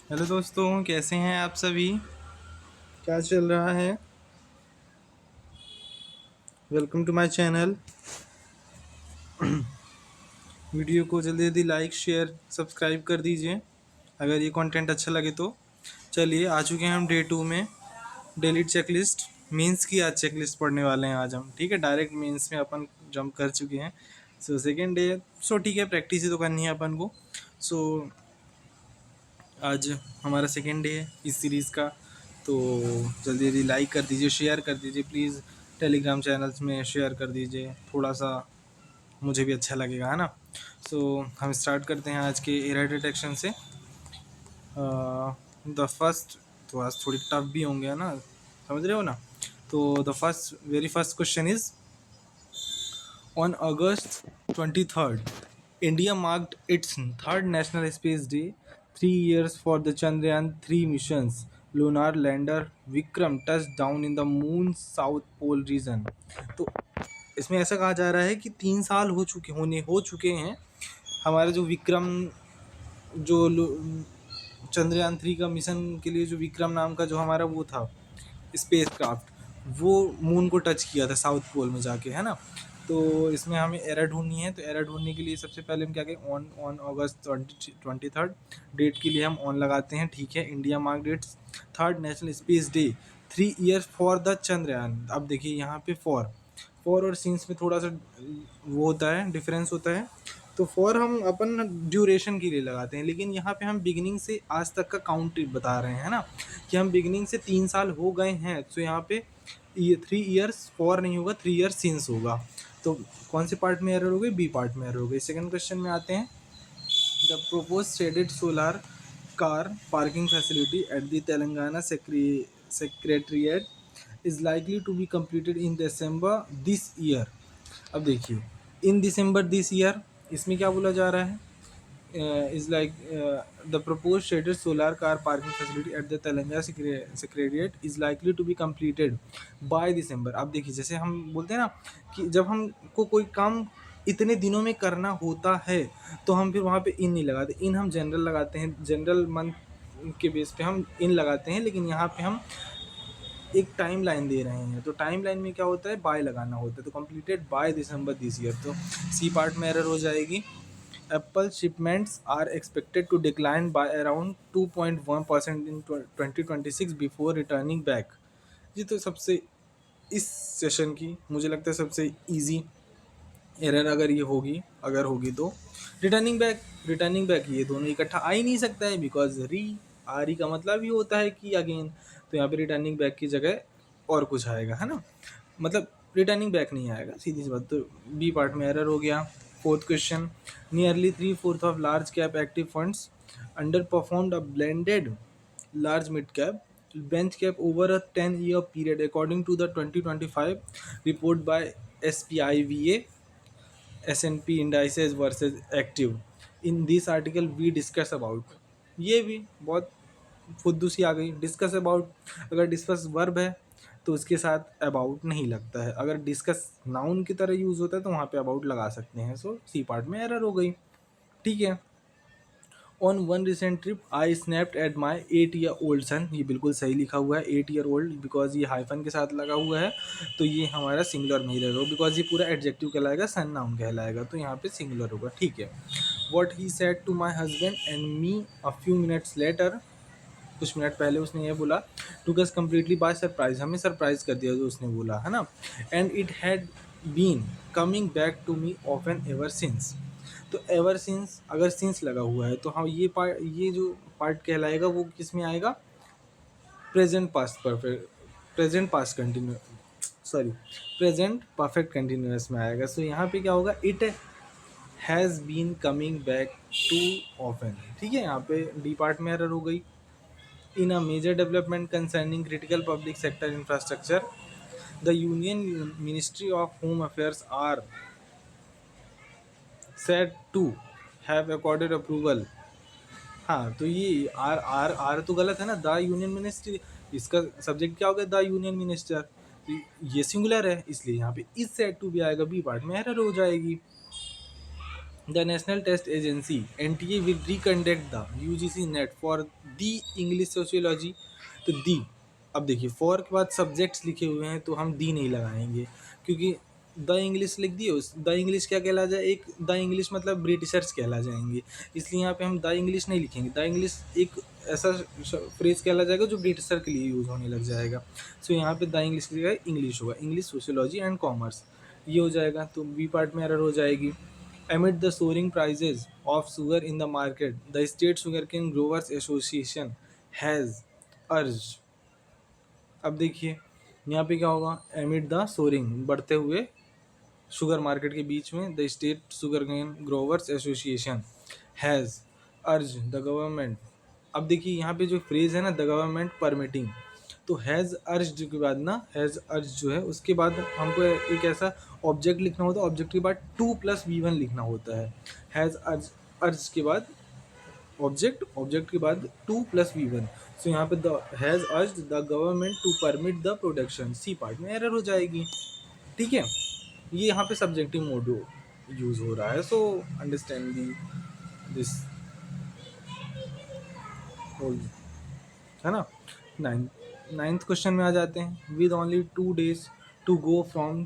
Hello दोस्तों, कैसे हैं आप सभी? क्या चल रहा है? Welcome to my channel. Video को जल्दी जल्दी लाइक शेयर सब्सक्राइब कर दीजिए अगर ये कंटेंट अच्छा लगे तो। चलिए, आ चुके हैं हम डे 2 में। डेली चेकलिस्ट, मीन्स की आज चेकलिस्ट पढ़ने वाले हैं आज हम। ठीक है, डायरेक्ट मीन्स में अपन जंप कर चुके हैं। सो सेकेंड डे, सो ठीक है, प्रैक्टिस ही तो करनी है अपन को। सो आज हमारा सेकेंड डे है इस सीरीज़ का। तो जल्दी जल्दी लाइक कर दीजिए, शेयर कर दीजिए प्लीज़। टेलीग्राम चैनल्स में शेयर कर दीजिए, थोड़ा सा मुझे भी अच्छा लगेगा, है ना। सो हम स्टार्ट करते हैं आज के एरर डिटेक्शन से। द फर्स्ट, तो आज थोड़ी टफ भी होंगे, है ना, समझ रहे हो ना। तो the first very first question is, on August 23rd, India marked its third National Space Day, 3 years for the Chandrayaan 3 missions. Lunar lander Vikram touched down in the moon's south pole region. तो इसमें ऐसा कहा जा रहा है कि 3 साल हो चुके हैं हमारा जो विक्रम, जो चंद्रयान 3 का मिशन के लिए जो विक्रम नाम का जो हमारा वो था स्पेस क्राफ्ट, वो मून को टच किया था साउथ पोल में जाके, है ना। तो इसमें हमें एरर ढूंढनी है। तो एरर ढूंढने के लिए सबसे पहले हम क्या करें, on on August 23rd date के लिए हम ऑन लगाते हैं। ठीक है, India mark it's third national space day 3 years for the Chandrayaan. अब देखिए यहाँ पे फॉर और सीन्स में थोड़ा सा वो होता है, डिफरेंस होता है। तो फॉर हम अपन ड्यूरेशन के लिए लगाते हैं, लेकिन यहाँ पे हम बिगिनिंग से आज तक का काउंट बता रहे हैं ना, कि हम बिगिनिंग से 3 साल हो गए हैं। तो यहाँ पे ये 3 years फॉर नहीं होगा, 3 years सिंस होगा। तो कौन से पार्ट में एरर हो गई? बी पार्ट में एरर हो गई। सेकंड क्वेश्चन में आते हैं। The proposed shaded solar car parking facility at the Telangana secretariat is likely to be completed in December this year. अब देखिए, इन दिसंबर दिस ईयर, इसमें क्या बोला जा रहा है? Is like the proposed shaded solar car parking facility at the Telangana secretariat is likely to be completed by December. अब देखिए, जैसे हम बोलते हैं ना कि जब हमको कोई काम इतने दिनों में करना होता है तो हम फिर वहाँ पे इन नहीं लगाते। इन हम जनरल लगाते हैं, जनरल मंथ के बेस पे हम इन लगाते हैं, लेकिन यहाँ पे हम एक टाइम लाइन दे रहे हैं। तो टाइम लाइन में क्या होता है? बाय लगाना होता है। तो completed by December this year, तो सी पार्ट में एरर हो जाएगी। Apple shipments are expected to decline by around 2.1% in 2026 before returning back. ये तो सबसे इस सेशन की मुझे लगता है सबसे इजी एरर अगर ये होगी, अगर होगी तो रिटर्निंग बैक ये दोनों इकट्ठा आ ही नहीं सकता है, बिकॉज आरी का मतलब ही होता है कि अगेन। तो यहाँ पे रिटर्निंग बैक की जगह और कुछ आएगा, है ना, मतलब रिटर्निंग बैक नहीं आएगा, सीधी सी बात। तो बी पार्ट में एरर हो गया। Fourth question, nearly 3/4 of large cap active funds under performed a blended large mid cap bench cap over a 10-year period according to the 2025 report by SPIVA S&P indices versus active। in this article we discuss about। ये भी बहुत फुद्दू सी आ गई, discuss about. अगर discuss verb है तो उसके साथ about नहीं लगता है, अगर डिस्कस नाउन की तरह यूज़ होता है तो वहाँ पे अबाउट लगा सकते हैं। सो सी पार्ट में एरर हो गई। ठीक है। On one recent trip I snapped at my 8 year old सन। ये बिल्कुल सही लिखा हुआ है 8 year old, बिकॉज ये हाइफन के साथ लगा हुआ है। तो ये हमारा सिंगुलर में ही रहेगा, बिकॉज ये पूरा एडजेक्टिव कहलाएगा, सन नाउन कहलाएगा, तो यहाँ पे सिंगुलर होगा। ठीक है। What he said to my husband and me a few minutes later, कुछ मिनट पहले उसने ये बोला, took us completely by surprise, हमें सरप्राइज कर दिया जो उसने बोला, है ना। And it had been coming back to me often ever since. तो एवर सिंस, अगर सिंस लगा हुआ है तो हाँ, ये जो पार्ट कहलाएगा वो किस में आएगा? Present past perfect, present past continue, sorry, present perfect continuous में आएगा। सो यहाँ पे क्या होगा? It has been coming back to often. ठीक है, यहाँ पे डी पार्ट में एरर हो गई। In a major development concerning critical public sector infrastructure, the Union Ministry of Home Affairs are said to have accorded approval। हाँ, तो ये आर आर आर तो गलत है ना, द यूनियन मिनिस्ट्री, इसका सब्जेक्ट क्या हो गया? The union minister. तो ये सिंगुलर है, इसलिए यहाँ पे इस सेड टू भी आएगा, बी पार्ट में एरर हो जाएगी। The National Test Agency (NTA) will reconduct the UGC NET for the English Sociology. तो दी, अब देखिए फॉर के बाद सब्जेक्ट्स लिखे हुए हैं तो हम दी नहीं लगाएंगे, क्योंकि द इंग्लिश लिख दिए, उस द इंग्लिश क्या कहला जाए, एक द इंग्लिश मतलब ब्रिटिशर्स कहला जाएंगे, इसलिए यहाँ पे हम द इंग्लिश नहीं लिखेंगे। द इंग्लिश एक ऐसा फ्रेज कहला जाएगा जो ब्रिटिशर के लिए यूज़ होने लग जाएगा। सो यहाँ पे द इंग्लिश की जगह इंग्लिश होगा, इंग्लिश सोशियोलॉजी एंड कॉमर्स, ये हो जाएगा। तो बी पार्ट में एरर हो जाएगी। Amid the soaring prices of sugar in the market, the State Sugarcane Growers Association has urged. अब देखिए यहाँ पे क्या होगा, amid the soaring, बढ़ते हुए शुगर मार्केट के बीच में, the state sugarcane growers association has urged the government. अब देखिए यहाँ पे जो फ्रेज है ना, द गवर्नमेंट परमिटिंग, तो हैज़ अर्ज के बाद ना, हैज़ अर्ज जो है उसके बाद हमको एक ऐसा ऑब्जेक्ट लिखना होता है, ऑब्जेक्ट के बाद 2+V1 लिखना होता है। हैज़ अर्ज, अर्ज के बाद ऑब्जेक्ट, ऑब्जेक्ट के बाद 2+V1। सो यहाँ पे the has urged the government to permit the production, C part में एरर हो जाएगी। ठीक है, ये यहाँ पे सब्जेक्टिव मोड यूज़ हो रहा है। सो अंडरस्टैंड दिस होल, है ना। नाइन्थ क्वेश्चन में आ जाते हैं। With only 2 days to go from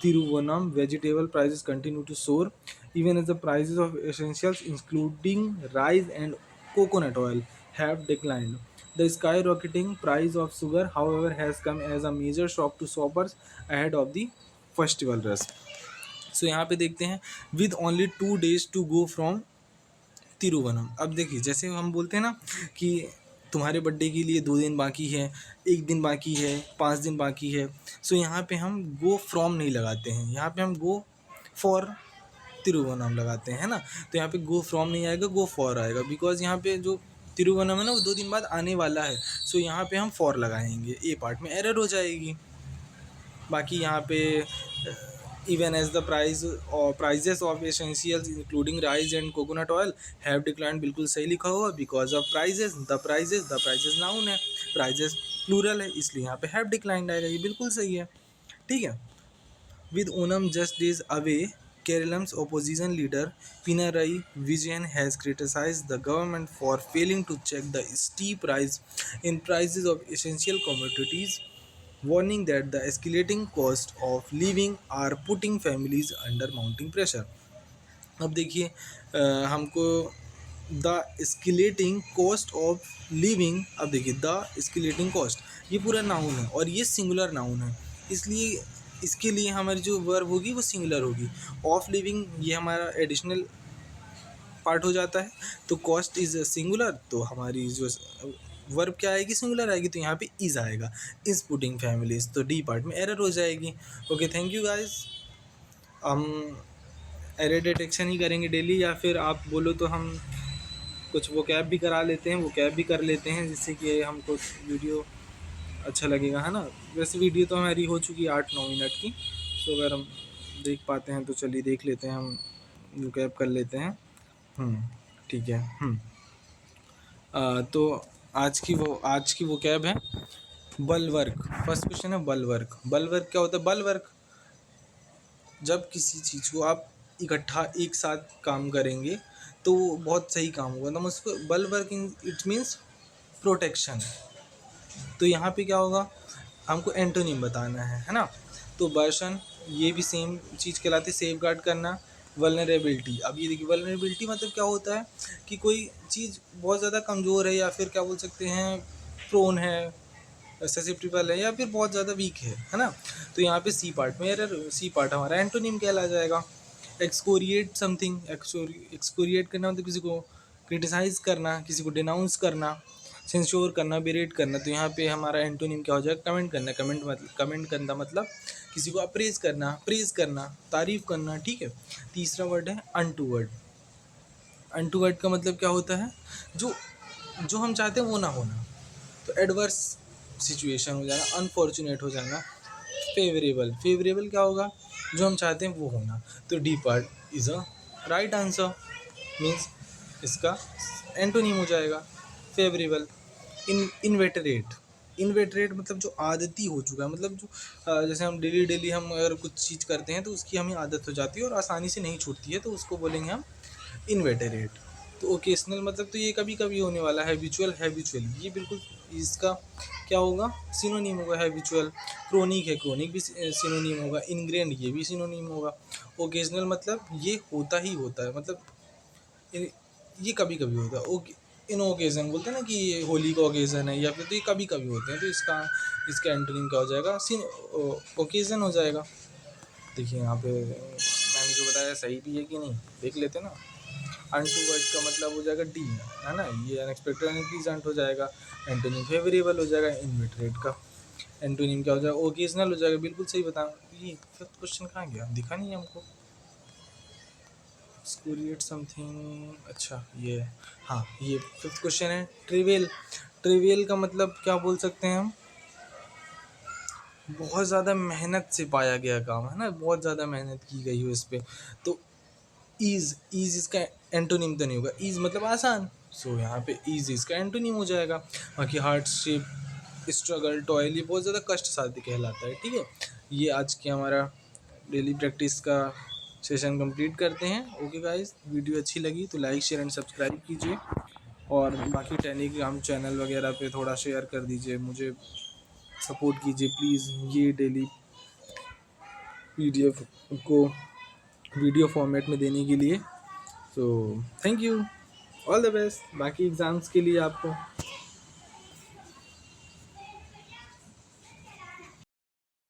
Thiruvonam, vegetable prices continue to soar even as the prices of essentials including rice and coconut oil have declined. The skyrocketing price of sugar, however, has come as a major shock to shoppers ahead of the festival rush. So यहाँ पे देखते हैं, with only 2 days to go from Thiruvonam. अब देखिए जैसे हम बोलते हैं ना कि तुम्हारे बर्थडे के लिए 2 दिन बाकी है, 1 दिन बाकी है, 5 दिन बाकी है। सो यहाँ पे हम गो फ्रॉम नहीं लगाते हैं, यहाँ पे हम गो फॉर तिरुवनम लगाते हैं ना। तो यहाँ पे गो फ्रॉम नहीं आएगा, गो फॉर आएगा, बिकॉज यहाँ पे जो तिरुवनम है ना वो 2 दिन बाद आने वाला है। सो यहाँ पे हम फॉर लगाएंगे, ए पार्ट में एरर हो जाएगी। बाकी यहाँ पे even as the prices of essentials including rice and coconut oil have declined, बिल्कुल सही लिखा हुआ, because of prices, the prices noun है, prices plural है, इसलिए यहाँ पे have declined आएगा, ये बिल्कुल सही है। ठीक है। With Onam just days away, Kerala's opposition leader Pinarayi Vijayan has criticized the government for failing to check the steep rise in prices of essential commodities, warning that the escalating cost of living are putting families under mounting pressure. अब देखिए हमको the escalating cost of living, अब देखिए the escalating cost, ये पूरा noun है और ये सिंगुलर नाउन है, इसलिए इसके लिए हमारी जो वर्ब होगी वो सिंगुलर होगी। ऑफ लिविंग ये हमारा एडिशनल पार्ट हो जाता है, तो कॉस्ट इज़ सिंगुलर, तो हमारी जो वर्ब क्या आएगी, सिंगुलर आएगी, तो यहाँ पे इज़ आएगा, इज़ पुटिंग फैमिलीज, तो डी पार्ट में एरर हो जाएगी। Okay, thank you guys. हम एरर डिटेक्शन ही करेंगे डेली, या फिर आप बोलो तो हम कुछ वो कैब भी करा लेते हैं, वो कैब भी कर लेते हैं, जिससे कि हमको वीडियो अच्छा लगेगा, है ना। वैसे वीडियो तो हमारी हो चुकी है 8-9 मिनट की, तो अगर हम देख पाते हैं तो चलिए देख लेते हैं, हम वो कैब कर लेते हैं। ठीक है। तो आज की वो कैब है बलवर्क। फर्स्ट क्वेश्चन है बलवर्क। बलवर्क क्या होता है? बलवर्क जब किसी चीज़ को आप इकट्ठा एक साथ काम करेंगे तो बहुत सही काम होगा, तो उसको बलवर्क इट मीन्स प्रोटेक्शन। तो यहाँ पे क्या होगा, हमको एंटोनिम बताना है ना। तो वर्शन ये भी सेम चीज़ कहलाती है, सेफ गार्ड करना। वल्नरेबिलिटी, अब ये देखिए वल्नरेबिलिटी मतलब क्या होता है कि कोई चीज़ बहुत ज़्यादा कमज़ोर है, या फिर क्या बोल सकते हैं प्रोन है, ससेप्टिबल है, या फिर बहुत ज़्यादा वीक है ना। तो यहाँ पे सी पार्ट में एरर, सी पार्ट हमारा एंटोनिम कहला जाएगा। एक्सकोरिएट समथिंग, एक्सकोरिएट करना मतलब किसी को क्रिटिसाइज़ करना, किसी को डिनाउंस करना, सेंश्योर करना, बेरेट करना। तो यहाँ पे हमारा एंटोनिम क्या हो जाएगा? कमेंट करना। कमेंट करना मतलब किसी को अप्रेज करना, प्रेज करना, तारीफ़ करना। ठीक है। तीसरा वर्ड है अनटूवर्ड। अनटूवर्ड का मतलब क्या होता है? जो हम चाहते हैं वो ना होना। तो एडवर्स सिचुएशन हो जाना, अनफॉर्चुनेट हो जाना। फेवरेबल क्या होगा? जो हम चाहते हैं वो होना। तो D part is a right answer, means इसका एंटोनिम हो जाएगा फेवरेबल। इनवेटरेट मतलब जो आदती हो चुका है, मतलब जो जैसे हम डेली हम अगर कुछ चीज़ करते हैं तो उसकी हमें आदत हो जाती है और आसानी से नहीं छूटती है, तो उसको बोलेंगे हम इनवेटेरेट। तो ओकेजनल मतलब तो ये कभी कभी होने वाला, हैबिचुअल, हैबिचुअल ये बिल्कुल इसका क्या होगा, सिनोनिम होगा हैबिचुअल। क्रोनिक है, क्रोनिक भी सिनोनिम होगा। इनग्रेंड ये भी सिनोनिम होगा। ओकेजनल मतलब ये होता ही होता है, मतलब ये कभी कभी होता है। ओके, इन ओकेजन बोलते हैं ना कि ये होली का ओकेजन है, या फिर तो ये कभी कभी होते हैं, तो इसका एंटोनिम क्या हो जाएगा, ओकेजन हो जाएगा। देखिए यहाँ पे मैंने जो बताया सही भी है कि नहीं, देख लेते ना। अनटूवर्ड का मतलब हो जाएगा डी, है ना, ये अनएक्सपेक्टेड अनप्लीजेंट हो जाएगा। एंटोनिम फेवरेबल हो जाएगा। इनविटरेट का एंटोनिम क्या हो जाएगा, ओकेजनल हो जाएगा। बिल्कुल सही बताया। ये फिफ्थ क्वेश्चन कहाँ गया, दिखा नहीं है हमको। क्रिएट समथिंग, अच्छा ये, हाँ ये फिफ्थ क्वेश्चन है। ट्रिवियल, ट्रिवियल का मतलब क्या बोल सकते हैं हम, बहुत ज़्यादा मेहनत से पाया गया काम, है ना, बहुत ज़्यादा मेहनत की गई हो इस पर। तो ईज, ईज इसका एंटोनिम तो नहीं होगा। ईज मतलब आसान, सो यहाँ पे ईज इसका एंटोनिम हो जाएगा। बाकी हार्डशिप, स्ट्रगल, टॉयल ये बहुत ज़्यादा कष्ट साध्य कहलाता है। ठीक है, ये आज के हमारा डेली प्रैक्टिस का सेशन कंप्लीट करते हैं। ओके गाइस, वीडियो अच्छी लगी तो लाइक शेयर एंड सब्सक्राइब कीजिए, और बाकी टेलीग्राम चैनल वगैरह पे थोड़ा शेयर कर दीजिए, मुझे सपोर्ट कीजिए प्लीज़, ये डेली पीडीएफ को वीडियो फॉर्मेट में देने के लिए। So thank you, all the best बाकी एग्ज़ाम्स के लिए आपको।